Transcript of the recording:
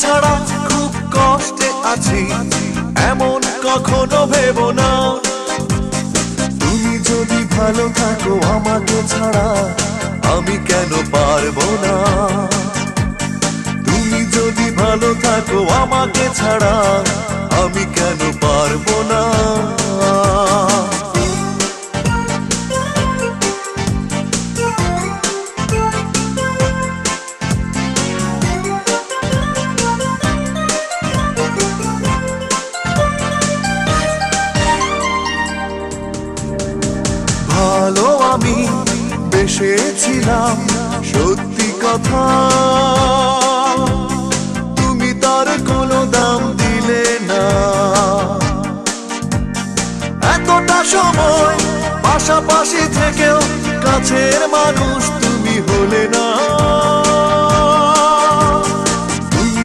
ছাড়া খুব কষ্টে আছি, এমন কখনো ভেবো না। তুমি যদি ভালো থাকো আমাকে ছাড়া, আমি কেন পারবো না? তুমি যদি ভালো থাকো আমাকে ছাড়া, আমি কেন পারবো না? ভালো আমি বেসেছিলাম, সত্যি কথা, তুমি তার কোনো দাম দিলে না। এতটা সময় পাশাপাশি থেকেও কাছের মানুষ